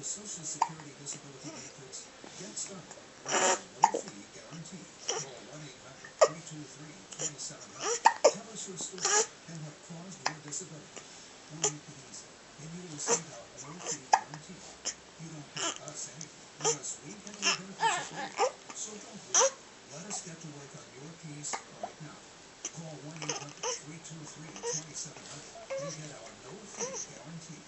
Social Security disability benefits? Get started with a no-fee guarantee. Call 1-800-323-2700. Tell us your story and what caused your disability. We'll make it easy, and you will receive our no-fee guarantee. You don't pay us anything, because we handle your benefits for you. So don't wait. Let us get to work on your case right now. Call 1-800-323-2700 and get our no-fee guarantee.